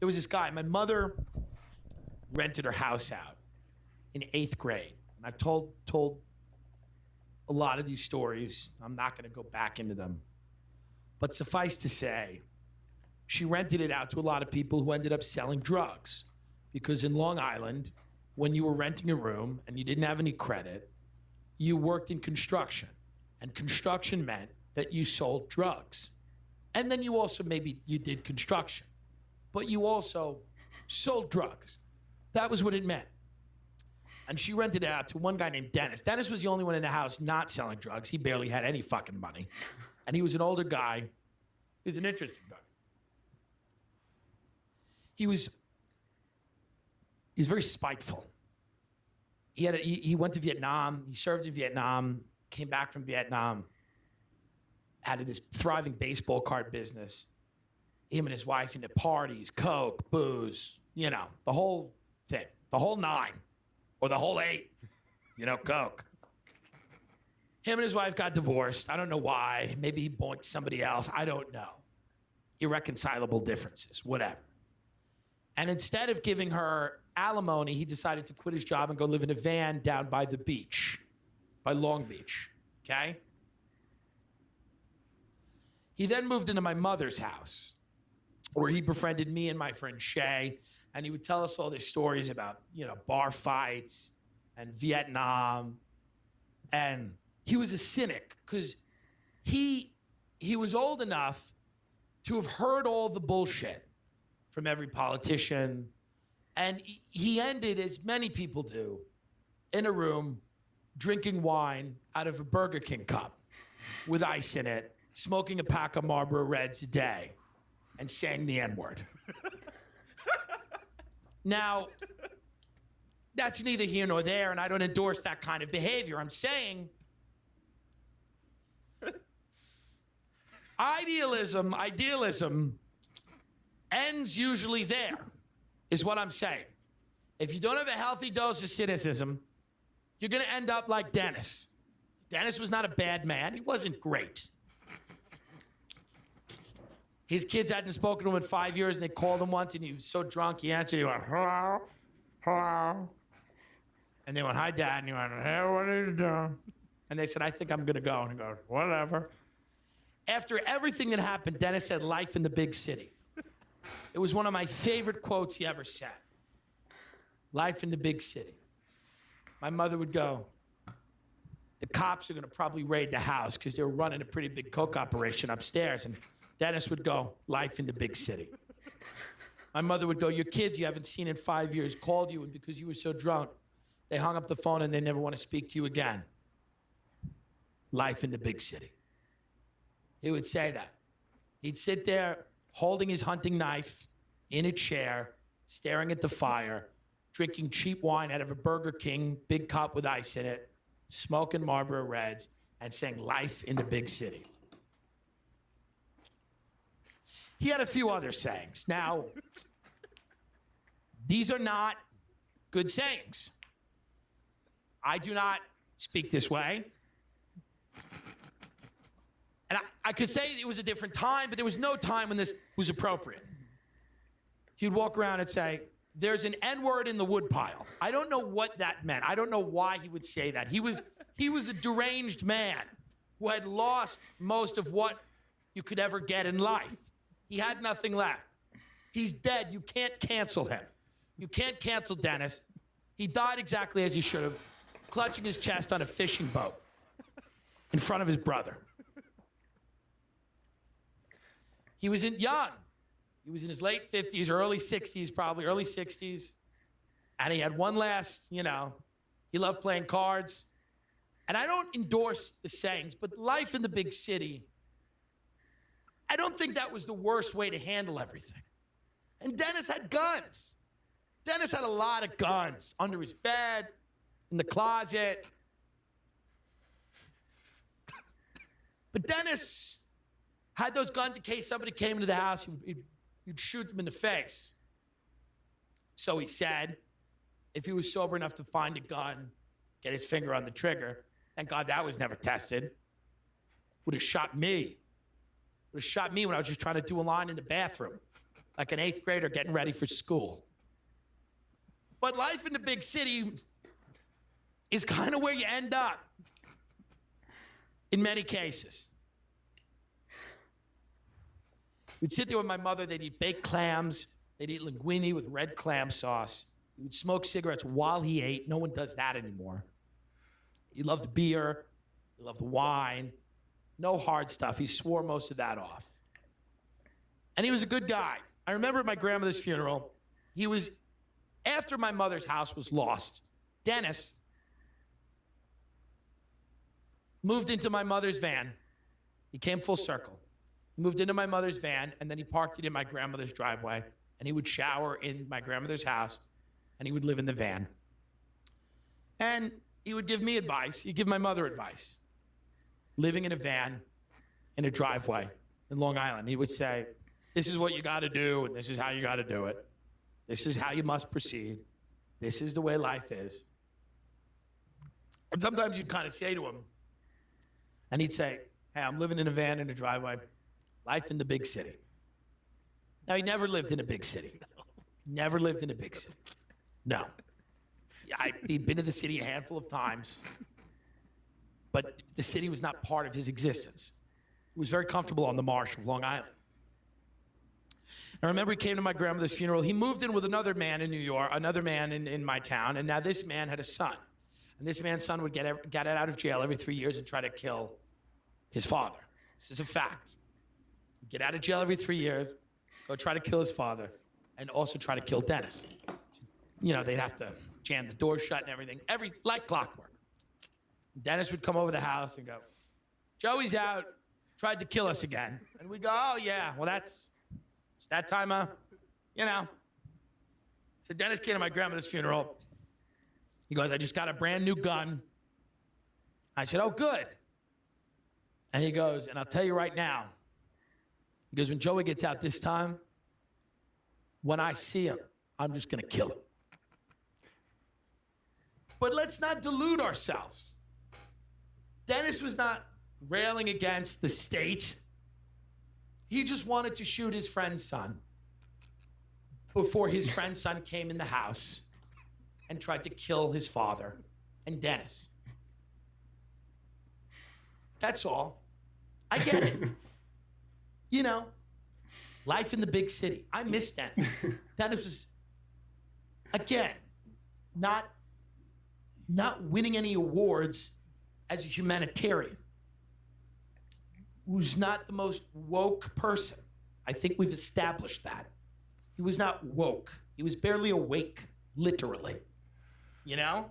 there was this guy. My mother rented her house out in 8th grade. And I've told a lot of these stories. I'm not going to go back into them. But suffice to say, she rented it out to a lot of people who ended up selling drugs. Because in Long Island, when you were renting a room and you didn't have any credit, you worked in construction. And construction meant that you sold drugs. And then you also maybe you did construction. But you also sold drugs. That was what it meant. And she rented it out to one guy named Dennis. Dennis was the only one in the house not selling drugs. He barely had any fucking money. And he was an older guy. He was an interesting guy. He was very spiteful. He went to Vietnam. He served in Vietnam, came back from Vietnam, had this thriving baseball card business. Him and his wife into parties, coke, booze, the whole thing, the whole 9 or the whole 8, coke. Him and his wife got divorced. I don't know why. Maybe he boinked somebody else. I don't know. Irreconcilable differences, whatever. And instead of giving her alimony, he decided to quit his job and go live in a van down by the beach, by Long Beach, okay? He then moved into my mother's house, where he befriended me and my friend Shay, and he would tell us all these stories about, bar fights and Vietnam. And he was a cynic because he was old enough to have heard all the bullshit from every politician. And he ended, as many people do, in a room drinking wine out of a Burger King cup with ice in it, smoking a pack of Marlboro Reds a day, and saying the N-word. Now, that's neither here nor there, and I don't endorse that kind of behavior. I'm saying idealism ends usually there, is what I'm saying. If you don't have a healthy dose of cynicism, you're going to end up like Dennis. Dennis was not a bad man. He wasn't great. His kids hadn't spoken to him in 5 years, and they called him once, and he was so drunk, he answered, he went, hello, hello. And they went, hi, Dad. And he went, hey, what are you doing? And they said, I think I'm going to go. And he goes, whatever. After everything that happened, Dennis said, life in the big city. It was one of my favorite quotes he ever said. Life in the big city. My mother would go, the cops are going to probably raid the house because they were running a pretty big coke operation upstairs. And Dennis would go, life in the big city. My mother would go, your kids you haven't seen in 5 years called you, and because you were so drunk, they hung up the phone and they never want to speak to you again. Life in the big city. He would say that. He'd sit there holding his hunting knife in a chair, staring at the fire, drinking cheap wine out of a Burger King, big cup with ice in it, smoking Marlboro Reds, and saying life in the big city. He had a few other sayings. Now, these are not good sayings. I do not speak this way. And I could say it was a different time, but there was no time when this was appropriate. He'd walk around and say, there's an N-word in the woodpile. I don't know what that meant. I don't know why he would say that. He was a deranged man who had lost most of what you could ever get in life. He had nothing left. He's dead. You can't cancel him. You can't cancel Dennis. He died exactly as he should have, clutching his chest on a fishing boat in front of his brother. He was young. He was in his late 50s, early 60s, probably early 60s. And he had one last, he loved playing cards. And I don't endorse the sayings, but life in the big city, I don't think that was the worst way to handle everything. And Dennis had guns. Dennis had a lot of guns under his bed, in the closet. But Dennis had those guns in case somebody came into the house, he'd shoot them in the face. So he said, if he was sober enough to find a gun, get his finger on the trigger, thank God that was never tested, would have shot me. Would have shot me when I was just trying to do a line in the bathroom. like an 8th grader getting ready for school. But life in the big city is kind of where you end up in many cases. We'd sit there with my mother. They'd eat baked clams. They'd eat linguine with red clam sauce. He would smoke cigarettes while he ate. No one does that anymore. He loved beer. He loved wine. No hard stuff. He swore most of that off. And he was a good guy. I remember at my grandmother's funeral, he was, after my mother's house was lost, Dennis moved into my mother's van. He came full circle. He moved into my mother's van, and then he parked it in my grandmother's driveway, and he would shower in my grandmother's house, and he would live in the van. And he would give me advice. He'd give my mother advice. Living in a van in a driveway in Long Island, he would say, this is what you got to do, and this is how you got to do it. This is how you must proceed. This is the way life is. And sometimes you'd kind of say to him, and he'd say, hey, I'm living in a van in a driveway. Life in the big city. Now, he never lived in a big city. Never lived in a big city. No. He'd been to the city a handful of times, but the city was not part of his existence. He was very comfortable on the marsh of Long Island. I remember he came to my grandmother's funeral. He moved in with another man in New York, another man in my town, and now this man had a son. And this man's son would get out of jail every 3 years and try to kill his father. This is a fact. He'd get out of jail every 3 years, go try to kill his father, and also try to kill Dennis. You know, they'd have to jam the door shut and everything, like clockwork. Dennis would come over the house and go, Joey's out, tried to kill us again. And we'd go, oh, yeah, well, it's that time, you know. So Dennis came to my grandmother's funeral. He goes, I just got a brand new gun. I said, oh, good. And he goes, and I'll tell you right now, he goes, when Joey gets out this time, when I see him, I'm just going to kill him. But let's not delude ourselves. Dennis was not railing against the state. He just wanted to shoot his friend's son before his friend's son came in the house and tried to kill his father and Dennis. That's all. I get it. You know, life in the big city. I miss Dennis. Dennis was, again, not winning any awards as a humanitarian. Who's not the most woke person. I think we've established that. He was not woke. He was barely awake, literally. You know?